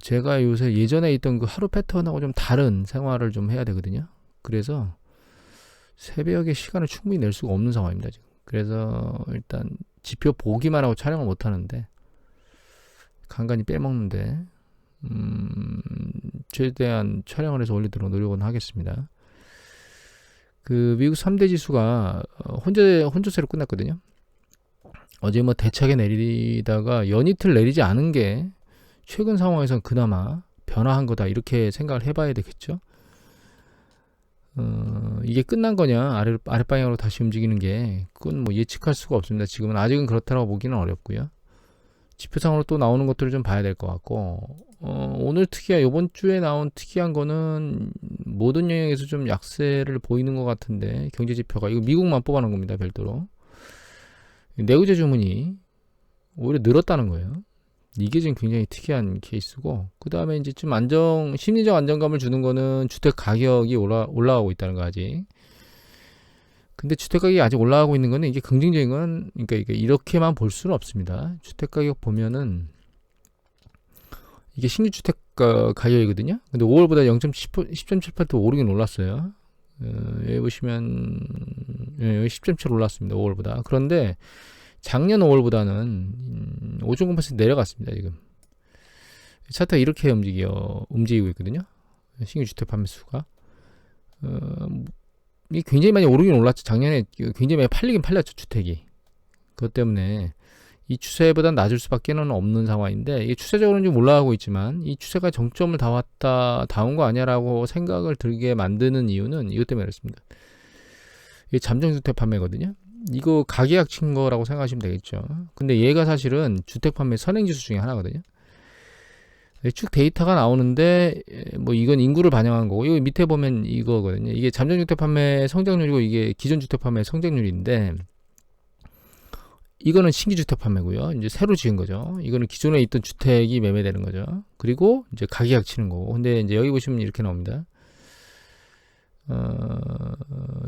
제가 요새 예전에 있던 그 하루 패턴하고 좀 다른 생활을 좀 해야 되거든요. 그래서 새벽에 시간을 충분히 낼 수가 없는 상황입니다, 지금. 그래서 일단 지표 보기만 하고 촬영을 못 하는데, 간간히 빼먹는데, 최대한 촬영을 해서 올리도록 노력은 하겠습니다. 그 미국 3대 지수가 혼조세로 끝났거든요. 어제 뭐 대차게 내리다가 연이틀 내리지 않은 게 최근 상황에선 그나마 변화한 거다, 이렇게 생각을 해봐야 되겠죠. 이게 끝난 거냐, 아랫방향으로 다시 움직이는 게, 그건 뭐 예측할 수가 없습니다. 지금은 아직은 그렇다고 보기는 어렵고요. 지표상으로 또 나오는 것들을 좀 봐야 될 것 같고, 오늘 이번 주에 나온 특이한 거는 모든 영역에서 좀 약세를 보이는 것 같은데, 경제지표가, 이거 미국만 뽑아놓은 겁니다, 별도로. 내구재 주문이 오히려 늘었다는 거예요. 이게 지금 굉장히 특이한 케이스고, 그 다음에 이제 좀 심리적 안정감을 주는 거는 주택 가격이 올라가고 있다는 거, 아직. 근데 주택 가격이 아직 올라가고 있는 거는, 이게 긍정적인 건, 그러니까 이게 이렇게만 볼 수는 없습니다. 주택 가격 보면은, 이게 신규 주택 가격이거든요. 근데 5월보다 10.7% 오르긴 올랐어요. 여기 보시면, 여기 10.7 올랐습니다, 5월보다. 그런데, 작년 5월보다는 5.9% 내려갔습니다, 지금. 차트가 이렇게 움직이고 있거든요. 신규 주택 판매 수가. 이게 굉장히 많이 오르긴 올랐죠. 작년에 굉장히 많이 팔리긴 팔렸죠, 주택이. 그것 때문에 이 추세보다 낮을 수밖에 없는 상황인데, 이게 추세적으로는 좀 올라가고 있지만, 이 추세가 정점을 다 온 거 아니야라고 생각을 들게 만드는 이유는 이것 때문에 그렇습니다. 이게 잠정주택 판매거든요. 이거 가계약 친 거라고 생각하시면 되겠죠. 근데 얘가 사실은 주택 판매 선행지수 중에 하나거든요. 쭉 데이터가 나오는데, 뭐 이건 인구를 반영한 거고, 여기 밑에 보면 이거거든요. 이게 잠정주택 판매 성장률이고, 이게 기존 주택 판매 성장률인데, 이거는 신규 주택 판매고요. 이제 새로 지은 거죠. 이거는 기존에 있던 주택이 매매되는 거죠. 그리고 이제 가계약 치는 거고. 근데 이제 여기 보시면 이렇게 나옵니다.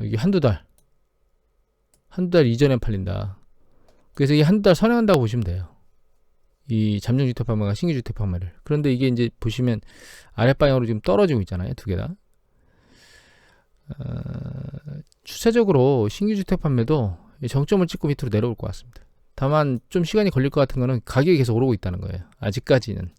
이게 한두 달 이전에 팔린다. 그래서 이 한두 달 선행한다고 보시면 돼요. 이 잠정주택 판매가 신규 주택 판매를. 그런데 이게 이제 보시면 아랫방향으로 지금 떨어지고 있잖아요, 두 개 다. 추세적으로 신규 주택 판매도 정점을 찍고 밑으로 내려올 것 같습니다. 다만 좀 시간이 걸릴 것 같은 거는 가격이 계속 오르고 있다는 거예요, 아직까지는.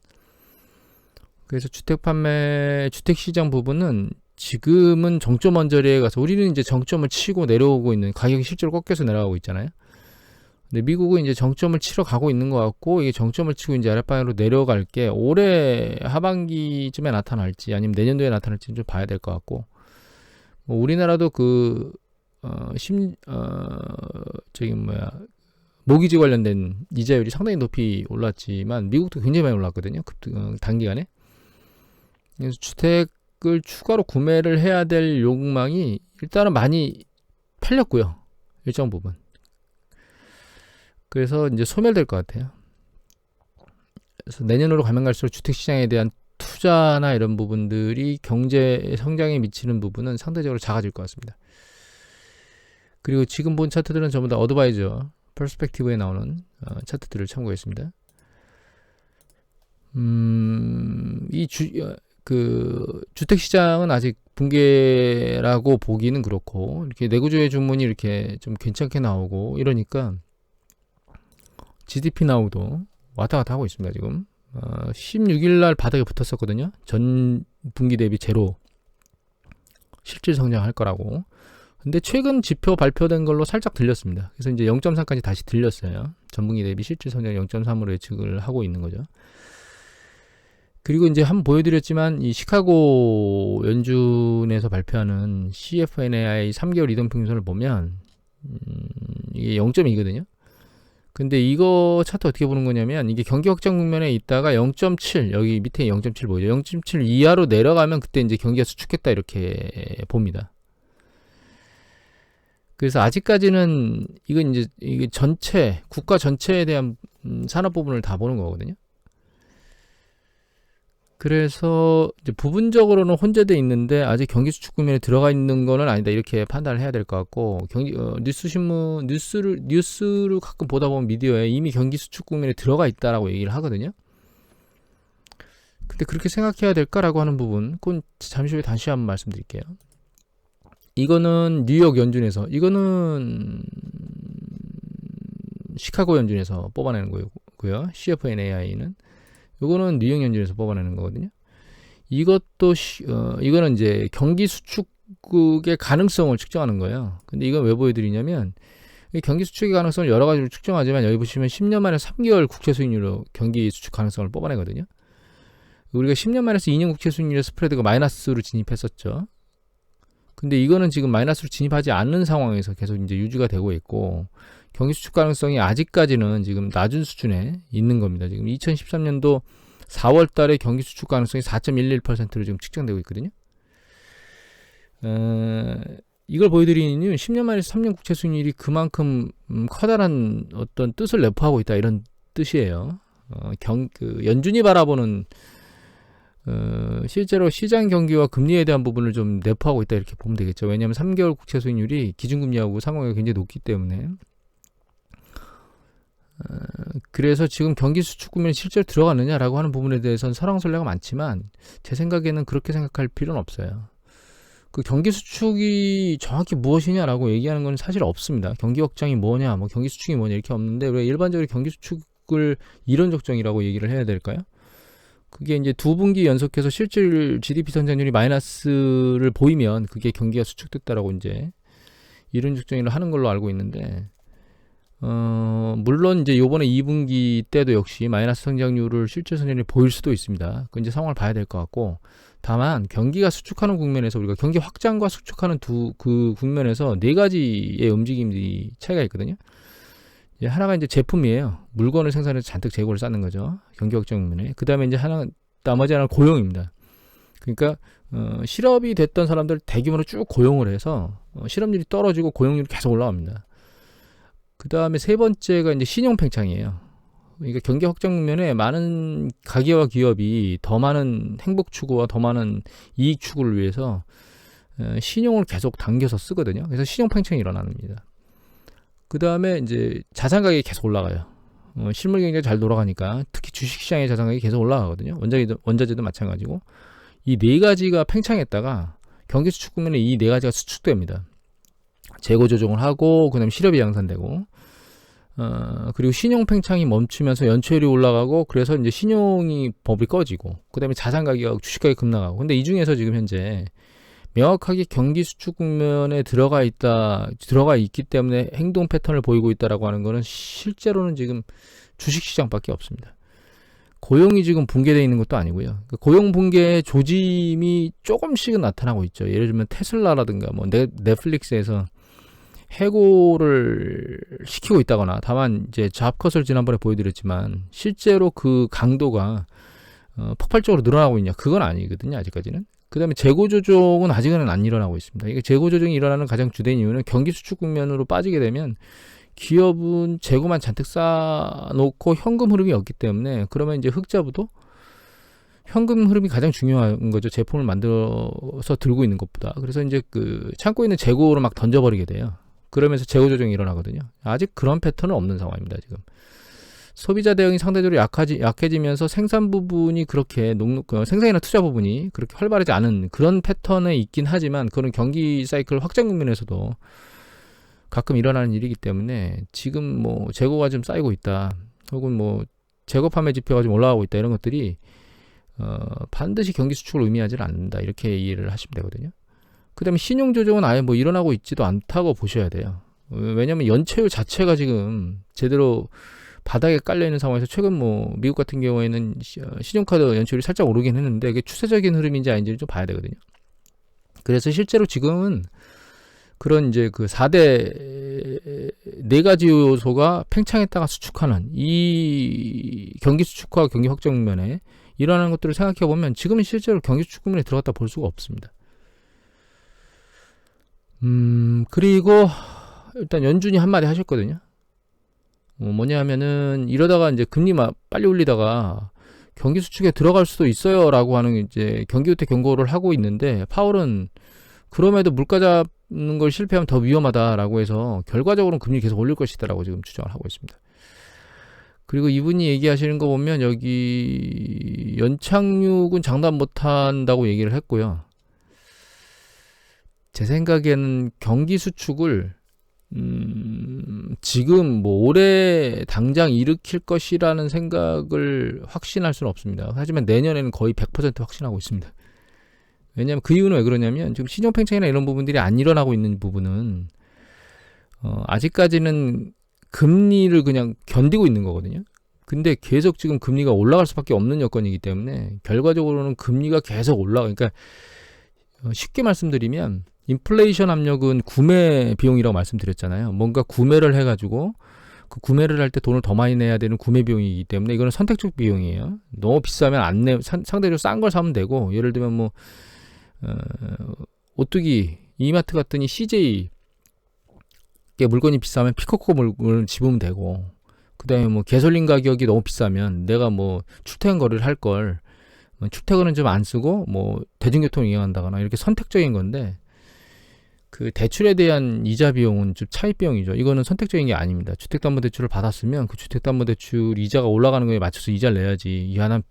그래서 주택시장 부분은 지금은 정점 언저리에 가서, 우리는 이제 정점을 치고 내려오고 있는, 가격이 실제로 꺾여서 내려가고 있잖아요. 근데 미국은 이제 정점을 치러 가고 있는 것 같고, 이게 정점을 치고 이제 아랫방향으로 내려갈 게 올해 하반기쯤에 나타날지 아니면 내년도에 나타날지 좀 봐야 될 것 같고, 뭐 우리나라도 모기지 관련된 이자율이 상당히 높이 올랐지만, 미국도 굉장히 많이 올랐거든요, 단기간에. 그래서 주택을 추가로 구매를 해야 될 욕망이 일단은 많이 팔렸고요, 일정 부분. 그래서 이제 소멸될 것 같아요. 그래서 내년으로 가면 갈수록 주택시장에 대한 투자나 이런 부분들이 경제 성장에 미치는 부분은 상대적으로 작아질 것 같습니다. 그리고 지금 본 차트들은 전부 다 어드바이저 퍼스펙티브에 나오는 차트들을 참고했습니다. 주택시장은 아직 붕괴라고 보기는 그렇고, 이렇게 내구조의 주문이 이렇게 좀 괜찮게 나오고 이러니까 GDP 나오도 왔다 갔다 하고 있습니다, 지금. 16일날 바닥에 붙었었거든요. 전 분기 대비 제로 실질 성장할 거라고. 근데 최근 지표 발표된 걸로 살짝 들렸습니다. 그래서 이제 0.3까지 다시 들렸어요. 전분기 대비 실질 성장 0.3으로 예측을 하고 있는 거죠. 그리고 이제 한번 보여드렸지만, 이 시카고 연준에서 발표하는 CFNAI 3개월 이동평균선을 보면 이게 0.2거든요. 근데 이거 차트 어떻게 보는 거냐면, 이게 경기 확장 국면에 있다가 0.7, 여기 밑에 0.7 보이죠? 0.7 이하로 내려가면 그때 이제 경기가 수축했다, 이렇게 봅니다. 그래서 아직까지는 이건 이제 이게 국가 전체에 대한 산업 부분을 다 보는 거거든요. 그래서 이제 부분적으로는 혼재돼 있는데, 아직 경기 수축 국면에 들어가 있는 거는 아니다, 이렇게 판단을 해야 될 것 같고, 뉴스를 가끔 보다 보면 미디어에 이미 경기 수축 국면에 들어가 있다라고 얘기를 하거든요. 근데 그렇게 생각해야 될까라고 하는 부분, 그건 잠시 후에 다시 한번 말씀드릴게요. 이거는 뉴욕 연준에서, 이거는 시카고 연준에서 뽑아내는 거고요. CFNAI는 이거는 뉴욕 연준에서 뽑아내는 거거든요. 이것도 이거는 이제 경기 수축의 가능성을 측정하는 거예요. 근데 이건 왜 보여드리냐면, 이 경기 수축의 가능성을 여러 가지로 측정하지만 여기 보시면 10년 만에 3개월 국채 수익률로 경기 수축 가능성을 뽑아내거든요. 우리가 10년 만에서 2년 국채 수익률의 스프레드가 마이너스로 진입했었죠. 근데 이거는 지금 마이너스로 진입하지 않는 상황에서 계속 이제 유지가 되고 있고, 경기 수축 가능성이 아직까지는 지금 낮은 수준에 있는 겁니다. 지금 2013년도 4월 달에 경기 수축 가능성이 4.11%로 지금 측정되고 있거든요. 이걸 보여드리는 이유는 10년 만에서 3년 국채 수익률이 그만큼 커다란 어떤 뜻을 내포하고 있다, 이런 뜻이에요. 연준이 바라보는 실제로 시장 경기와 금리에 대한 부분을 좀 내포하고 있다, 이렇게 보면 되겠죠. 왜냐하면 3개월 국채 수익률이 기준금리하고 상관관계가 굉장히 높기 때문에. 그래서 지금 경기 수축 국면에 실제로 들어가느냐라고 하는 부분에 대해서는 설왕설래가 많지만, 제 생각에는 그렇게 생각할 필요는 없어요. 그 경기 수축이 정확히 무엇이냐라고 얘기하는 건 사실 없습니다. 경기 확장이 뭐냐, 뭐 경기 수축이 뭐냐, 이렇게 없는데, 왜 일반적으로 경기 수축을 이론 적정이라고 얘기를 해야 될까요? 그게 이제 2분기 연속해서 실질 GDP 성장률이 마이너스를 보이면 그게 경기가 수축됐다라고 이제 이론 적정을 하는 걸로 알고 있는데, 물론 이제 요번에 2분기 때도 역시 마이너스 성장률을 실질 성장률이 보일 수도 있습니다. 그 이제 상황을 봐야 될 것 같고, 다만 경기가 수축하는 국면에서 우리가 경기 확장과 수축하는 그 국면에서 네 가지의 움직임이 차이가 있거든요. 하나가 이제 제품이에요. 물건을 생산해서 잔뜩 재고를 쌓는 거죠. 경기 확장 국면에. 그 다음에 이제 나머지 하나는 고용입니다. 그러니까 실업이 됐던 사람들 대규모로 쭉 고용을 해서 실업률이 떨어지고 고용률이 계속 올라갑니다. 그 다음에 세 번째가 이제 신용 팽창이에요. 그러니까 경기 확장 국면에 많은 가게와 기업이 더 많은 행복 추구와 더 많은 이익 추구를 위해서 신용을 계속 당겨서 쓰거든요. 그래서 신용 팽창이 일어납니다. 그 다음에 이제 자산 가격이 계속 올라가요. 실물 경제가 잘 돌아가니까 특히 주식시장의 자산 가격이 계속 올라가거든요. 원자재도 마찬가지고, 이 네 가지가 팽창했다가 경기 수축 국면에 이 네 가지가 수축됩니다. 재고 조정을 하고, 그다음에 실업이 양산되고, 그리고 신용 팽창이 멈추면서 연체율이 올라가고, 그래서 이제 신용이 법이 꺼지고, 그다음에 자산 가격, 주식 가격이 급락하고. 근데 이 중에서 지금 현재 명확하게 경기 수축 국면에 들어가 있기 때문에 행동 패턴을 보이고 있다라고 하는 거는 실제로는 지금 주식시장밖에 없습니다. 고용이 지금 붕괴되어 있는 것도 아니고요. 고용 붕괴의 조짐이 조금씩은 나타나고 있죠. 예를 들면 테슬라라든가 뭐 넷플릭스에서 해고를 시키고 있다거나, 다만 이제 잡컷을 지난번에 보여드렸지만 실제로 그 강도가 폭발적으로 늘어나고 있냐, 그건 아니거든요, 아직까지는. 그 다음에 재고 조정은 아직은 안 일어나고 있습니다. 이게 재고 조정이 일어나는 가장 주된 이유는 경기 수축 국면으로 빠지게 되면 기업은 재고만 잔뜩 쌓아놓고 현금 흐름이 없기 때문에, 그러면 이제 흑자부도 현금 흐름이 가장 중요한 거죠. 제품을 만들어서 들고 있는 것보다. 그래서 이제 그 창고에 있는 재고를 막 던져버리게 돼요. 그러면서 재고 조정이 일어나거든요. 아직 그런 패턴은 없는 상황입니다, 지금. 소비자 대응이 상대적으로 약해지면서 생산 부분이 그렇게 생산이나 투자 부분이 그렇게 활발하지 않은 그런 패턴에 있긴 하지만, 그런 경기 사이클 확장 국면에서도 가끔 일어나는 일이기 때문에, 지금 뭐 재고가 좀 쌓이고 있다, 혹은 뭐 재고 판매 지표가 좀 올라가고 있다, 이런 것들이 반드시 경기 수축을 의미하지는 않는다, 이렇게 이해를 하시면 되거든요. 그 다음에 신용 조정은 아예 뭐 일어나고 있지도 않다고 보셔야 돼요. 왜냐하면 연체율 자체가 지금 제대로 바닥에 깔려있는 상황에서, 최근 뭐 미국 같은 경우에는 신용카드 연체율이 살짝 오르긴 했는데, 이게 추세적인 흐름인지 아닌지를 좀 봐야 되거든요. 그래서 실제로 지금은 그런 이제 그 4대 네 가지 요소가 팽창했다가 수축하는 이 경기 수축과 경기 확장 국면에 일어나는 것들을 생각해 보면, 지금은 실제로 경기 수축 국면에 들어갔다 볼 수가 없습니다. 그리고 일단 연준이 한마디 하셨거든요. 뭐냐 하면은, 이러다가 이제 금리 빨리 올리다가 경기 수축에 들어갈 수도 있어요 라고 하는 이제 경기 후퇴 경고를 하고 있는데, 파월은 그럼에도 물가 잡는 걸 실패하면 더 위험하다라고 해서 결과적으로는 금리 계속 올릴 것이다라고 지금 주장을 하고 있습니다. 그리고 이분이 얘기하시는 거 보면 여기 연착륙은 장담 못한다고 얘기를 했고요. 제 생각에는 경기 수축을 지금 뭐 올해 당장 일으킬 것이라는 생각을 확신할 수는 없습니다. 하지만 내년에는 거의 100% 확신하고 있습니다. 왜냐하면 그 이유는 왜 그러냐면 지금 신용 팽창이나 이런 부분들이 안 일어나고 있는 부분은 아직까지는 금리를 그냥 견디고 있는 거거든요. 근데 계속 지금 금리가 올라갈 수밖에 없는 여건이기 때문에 결과적으로는 금리가 계속 올라가. 그러니까 쉽게 말씀드리면 인플레이션 압력은 구매 비용이라고 말씀드렸잖아요. 뭔가 구매를 해가지고 그 구매를 할 때 돈을 더 많이 내야 되는 구매 비용이기 때문에 이거는 선택적 비용이에요. 너무 비싸면 안 내, 상대적으로 싼 걸 사면 되고, 예를 들면 뭐 오뚜기 이마트 갔더니 CJ 물건이 비싸면 피코코 물건을 집으면 되고, 그 다음에 뭐 개솔린 가격이 너무 비싸면 내가 뭐 출퇴근 거리를 할 걸 출퇴근은 좀 안 쓰고 뭐 대중교통 이용한다거나 이렇게 선택적인 건데, 그 대출에 대한 이자 비용은 좀 차입 비용이죠. 이거는 선택적인 게 아닙니다. 주택담보대출을 받았으면 그 주택담보대출 이자가 올라가는 거에 맞춰서 이자를 내야지. 이 하나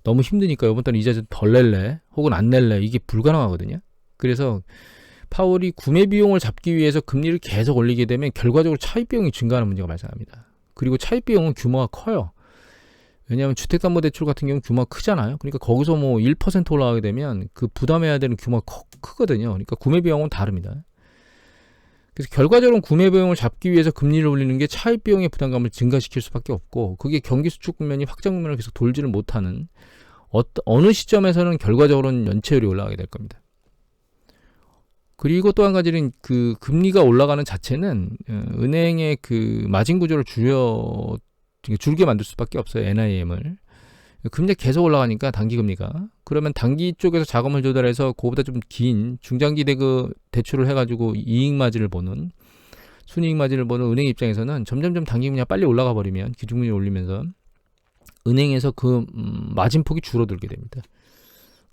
너무 힘드니까 이번 달에 이자 좀 덜 낼래 혹은 안 낼래, 이게 불가능하거든요. 그래서 파월이 구매 비용을 잡기 위해서 금리를 계속 올리게 되면 결과적으로 차입 비용이 증가하는 문제가 발생합니다. 그리고 차입 비용은 규모가 커요. 왜냐하면 주택담보대출 같은 경우는 규모가 크잖아요. 그러니까 거기서 뭐 1% 올라가게 되면 그 부담해야 되는 규모가 크거든요. 그러니까 구매 비용은 다릅니다. 그래서 결과적으로 구매 비용을 잡기 위해서 금리를 올리는 게 차입 비용의 부담감을 증가시킬 수밖에 없고, 그게 경기 수축 국면이 확장 국면을 계속 돌지를 못하는 어느 시점에서는 결과적으로는 연체율이 올라가게 될 겁니다. 그리고 또 한 가지는 그 금리가 올라가는 자체는 은행의 그 마진 구조를 줄게 만들 수밖에 없어요. NIM을. 금리가 계속 올라가니까 단기 금리가. 그러면 단기 쪽에서 자금을 조달해서 그보다 좀 긴 중장기 대출을 해가지고 이익 마진을 보는, 순이익 마진을 보는 은행 입장에서는 점점점 단기 금리가 빨리 올라가 버리면, 기준금리 올리면서 은행에서 그 마진폭이 줄어들게 됩니다.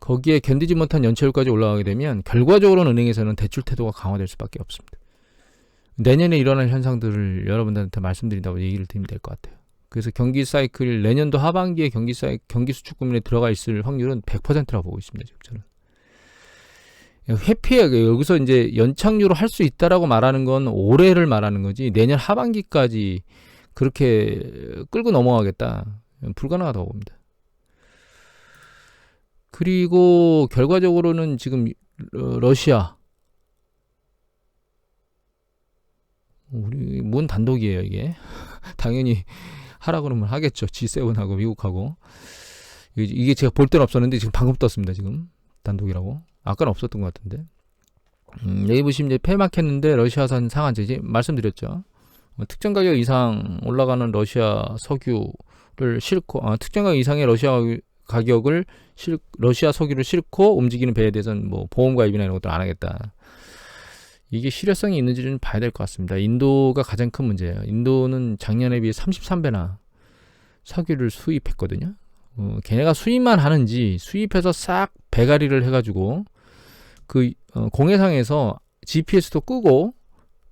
거기에 견디지 못한 연체율까지 올라가게 되면 결과적으로는 은행에서는 대출 태도가 강화될 수밖에 없습니다. 내년에 일어날 현상들을 여러분들한테 말씀드린다고 얘기를 드리면 될 것 같아요. 그래서 경기 사이클 내년도 하반기에 경기 수축 국면에 들어가 있을 확률은 100%라고 보고 있습니다. 지금 저는. 회피해, 여기서 이제 연착륙을 할 수 있다라고 말하는 건 올해를 말하는 거지, 내년 하반기까지 그렇게 끌고 넘어가겠다, 불가능하다고 봅니다. 그리고 결과적으로는 지금 러시아, 우리 뭔 단독이에요 이게. 당연히 하라 그러면 하겠죠. G7하고 미국하고. 이게 제가 볼 때는 없었는데 지금 방금 떴습니다. 지금 단독이라고. 아까는 없었던 것 같은데. 여기 보시면 이제 폐막했는데 러시아산 상한제지 말씀드렸죠. 특정 가격 이상 올라가는 러시아 석유를 싣고, 특정 가격 이상의 러시아 석유를 싣고 움직이는 배에 대해서는 뭐 보험 가입이나 이런 것들 안 하겠다. 이게 실효성이 있는지는 봐야 될 것 같습니다. 인도가 가장 큰 문제예요. 인도는 작년에 비해 33배나 석유를 수입했거든요. 걔네가 수입만 하는지 수입해서 싹 배가리를 해가지고 그 공해상에서 GPS도 끄고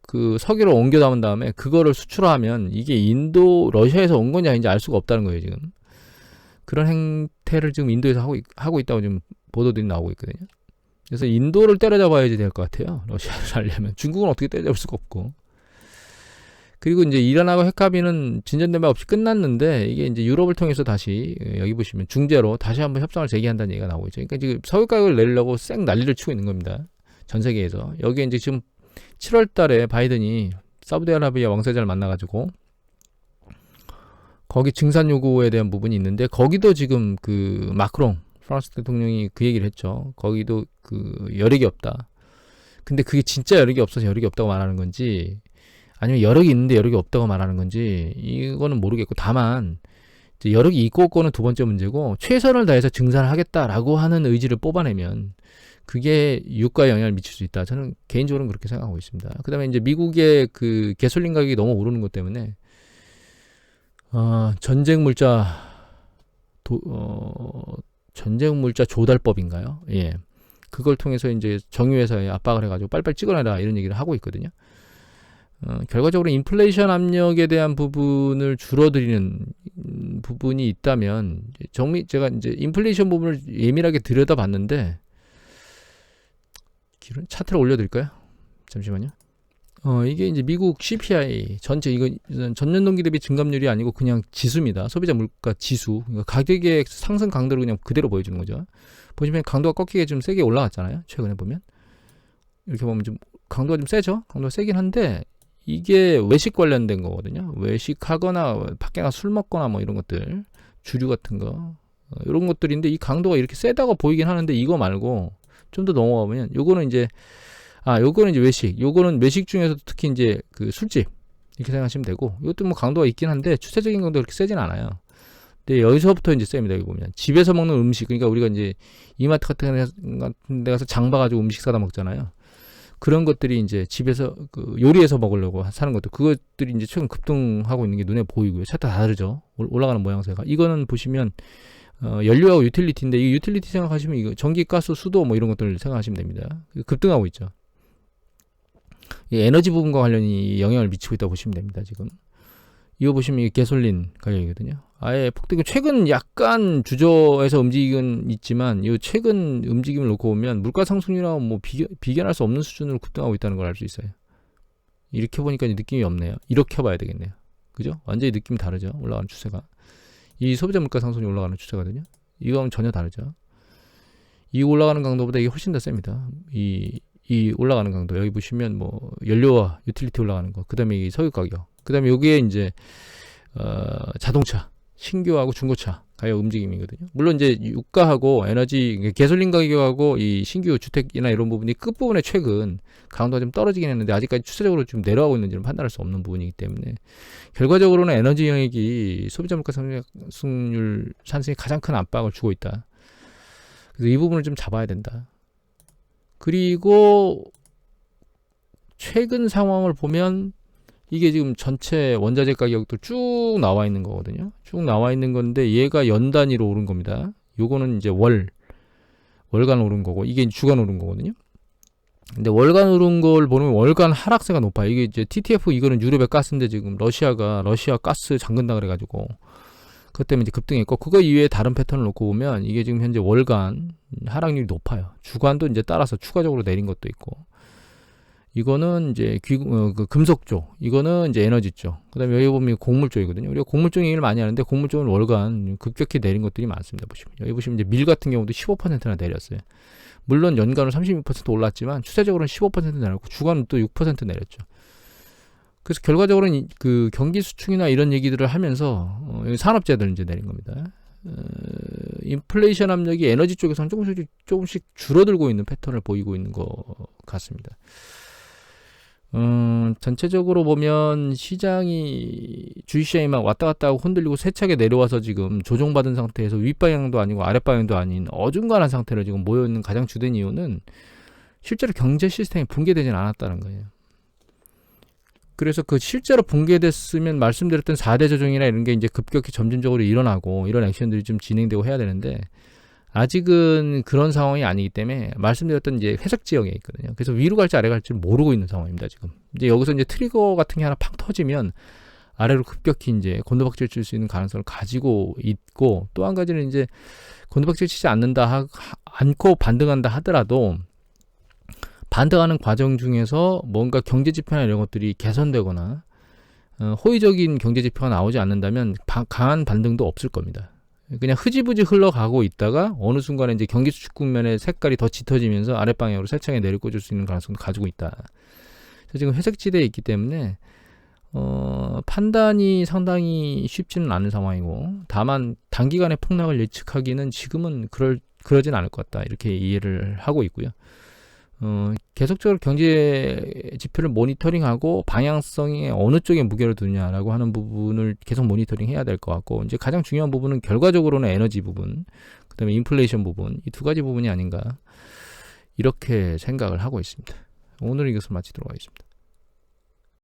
그 석유를 옮겨 담은 다음에 그거를 수출하면 이게 러시아에서 온 건지 아닌지 알 수가 없다는 거예요 지금. 그런 행태를 지금 인도에서 하고 있다고 지금 보도들이 나오고 있거든요. 그래서 인도를 때려잡아야지 될 것 같아요. 러시아를 하려면. 중국은 어떻게 때려잡을 수가 없고. 그리고 이제 이란하고 핵합의는 진전된 바 없이 끝났는데, 이게 이제 유럽을 통해서 다시, 여기 보시면 중재로 다시 한번 협상을 재개한다는 얘기가 나오고 있죠. 그러니까 지금 석유 가격을 내리려고 쌩 난리를 치고 있는 겁니다. 전 세계에서. 여기에 이제 지금 7월 달에 바이든이 사우디아라비아 왕세자를 만나가지고 거기 증산 요구에 대한 부분이 있는데, 거기도 지금 그 마크롱 프랑스 대통령이 그 얘기를 했죠. 거기도 그 여력이 없다. 근데 그게 진짜 여력이 없어서 여력이 없다고 말하는 건지, 아니면 여력이 있는데 여력이 없다고 말하는 건지, 이거는 모르겠고, 다만 이제 여력이 있고 없고는 두 번째 문제고, 최선을 다해서 증산을 하겠다라고 하는 의지를 뽑아내면 그게 유가에 영향을 미칠 수 있다. 저는 개인적으로는 그렇게 생각하고 있습니다. 그 다음에 이제 미국의 그 개솔린 가격이 너무 오르는 것 때문에 전쟁 물자 조달법인가요? 예. 그걸 통해서 이제 정유회사에 압박을 해가지고 빨리빨리 찍어내라 이런 얘기를 하고 있거든요. 결과적으로 인플레이션 압력에 대한 부분을 줄어들이는 부분이 있다면 제가 이제 인플레이션 부분을 예민하게 들여다봤는데 차트를 올려드릴까요? 잠시만요. 이게 이제 미국 CPI 전체 이거 전년 동기 대비 증감률이 아니고 그냥 지수입니다. 소비자 물가 지수. 그러니까 가격의 상승 강도를 그냥 그대로 보여주는 거죠. 보시면 강도가 꺾이게 좀 세게 올라갔잖아요. 최근에 보면 이렇게 보면 좀 강도가 좀 세죠. 강도가 세긴 한데 이게 외식 관련된 거거든요. 외식하거나 밖에 나가 술 먹거나 뭐 이런 것들, 주류 같은 거 이런 것들인데 이 강도가 이렇게 세다고 보이긴 하는데 이거 말고 좀 더 넘어가면 요거는 이제 외식, 요거는 외식 중에서도 특히 이제 그 술집 이렇게 생각하시면 되고, 이것도 뭐 강도가 있긴 한데 추세적인 강도가 그렇게 세진 않아요. 근데 여기서부터 이제 셉니다. 여기 보면 집에서 먹는 음식, 그러니까 우리가 이제 이마트 같은 데 가서 장 봐가지고 음식 사다 먹잖아요. 그런 것들이 이제 집에서 그 요리해서 먹으려고 사는 것들, 그것들이 이제 최근 급등하고 있는 게 눈에 보이고요. 차트 다 다르죠. 올라가는 모양새가. 이거는 보시면 연료하고 유틸리티인데, 이 유틸리티 생각하시면 이거 전기, 가스, 수도 뭐 이런 것들 생각하시면 됩니다. 급등하고 있죠. 이 에너지 부분과 관련이 영향을 미치고 있다고 보시면 됩니다. 지금 이거 보시면 이게 가솔린 가격이거든요. 아예 폭등, 최근 약간 주저해서 움직임은 있지만 이 최근 움직임을 놓고 보면 물가 상승률하고 뭐 비견할 수 없는 수준으로 급등하고 있다는 걸 알 수 있어요. 이렇게 보니까 느낌이 없네요. 이렇게 봐야 되겠네요. 그죠? 완전히 느낌이 다르죠. 올라가는 추세가. 이 소비자 물가 상승이 올라가는 추세거든요. 이거는 전혀 다르죠. 이 올라가는 강도보다 이게 훨씬 더 셉니다. 이 올라가는 강도, 여기 보시면 뭐 연료와 유틸리티 올라가는 거, 그 다음에 이 석유 가격, 그 다음에 여기에 이제 자동차 신규하고 중고차 가격 움직임이거든요. 물론 이제 유가하고 에너지, 가솔린 가격하고 이 신규 주택이나 이런 부분이 끝부분에 최근 강도가 좀 떨어지긴 했는데 아직까지 추세적으로 좀 내려가고 있는지는 판단할 수 없는 부분이기 때문에 결과적으로는 에너지 영역이 소비자 물가 상승률 상승에 가장 큰 압박을 주고 있다. 그래서 이 부분을 좀 잡아야 된다. 그리고 최근 상황을 보면 이게 지금 전체 원자재 가격도 쭉 나와 있는 거거든요. 쭉 나와 있는 건데 얘가 연 단위로 오른 겁니다. 요거는 이제 월간 오른 거고, 이게 주간 오른 거거든요. 근데 월간 오른 걸 보면 월간 하락세가 높아요. 이게 이제 TTF, 이거는 유럽의 가스인데 지금 러시아 가스 잠근다 그래가지고 그것 때문에 이제 급등했고, 그거 이외에 다른 패턴을 놓고 보면 이게 지금 현재 월간 하락률이 높아요. 주간도 이제 따라서 추가적으로 내린 것도 있고, 이거는 이제 그 금속 쪽, 이거는 이제 에너지 쪽, 그 다음에 여기 보면 곡물 쪽이거든요. 우리가 곡물 쪽 얘기를 많이 하는데 곡물 쪽은 월간 급격히 내린 것들이 많습니다. 보시면 여기 보시면 이제 밀 같은 경우도 15%나 내렸어요. 물론 연간으로 36% 올랐지만 추세적으로는 15% 내렸고 주간은 또 6% 내렸죠. 그래서 결과적으로는 그 경기 수축이나 이런 얘기들을 하면서 산업재들 이제 내린 겁니다. 인플레이션 압력이 에너지 쪽에서는 조금씩 줄어들고 있는 패턴을 보이고 있는 것 같습니다. 전체적으로 보면 시장이, 주식시장이 막 왔다 갔다 하고 흔들리고 세차게 내려와서 지금 조정받은 상태에서 윗방향도 아니고 아랫방향도 아닌 어중간한 상태로 지금 모여있는 가장 주된 이유는 실제로 경제 시스템이 붕괴되진 않았다는 거예요. 그래서 그 실제로 붕괴됐으면 말씀드렸던 4대 조정이나 이런 게 이제 급격히 점진적으로 일어나고 이런 액션들이 좀 진행되고 해야 되는데 아직은 그런 상황이 아니기 때문에 말씀드렸던 이제 회색 지역에 있거든요. 그래서 위로 갈지 아래 갈지 모르고 있는 상황입니다, 지금. 이제 여기서 이제 트리거 같은 게 하나 팡 터지면 아래로 급격히 이제 곤두박질 칠 수 있는 가능성을 가지고 있고, 또 한 가지는 이제 곤두박질 치지 않고 반등한다 하더라도 반등하는 과정 중에서 뭔가 경제 지표나 이런 것들이 개선되거나 호의적인 경제 지표가 나오지 않는다면 강한 반등도 없을 겁니다. 그냥 흐지부지 흘러가고 있다가 어느 순간에 이제 경기 수축 국면의 색깔이 더 짙어지면서 아랫방향으로 세차게 내리꽂을 수 있는 가능성도 가지고 있다. 그래서 지금 회색지대에 있기 때문에 판단이 상당히 쉽지는 않은 상황이고, 다만 단기간의 폭락을 예측하기는 지금은 그러진 않을 것 같다, 이렇게 이해를 하고 있고요. 계속적으로 경제 지표를 모니터링하고 방향성에 어느 쪽에 무게를 두냐라고 하는 부분을 계속 모니터링 해야 될 것 같고, 이제 가장 중요한 부분은 결과적으로는 에너지 부분, 그 다음에 인플레이션 부분, 이 두 가지 부분이 아닌가, 이렇게 생각을 하고 있습니다. 오늘 이것을 마치도록 하겠습니다.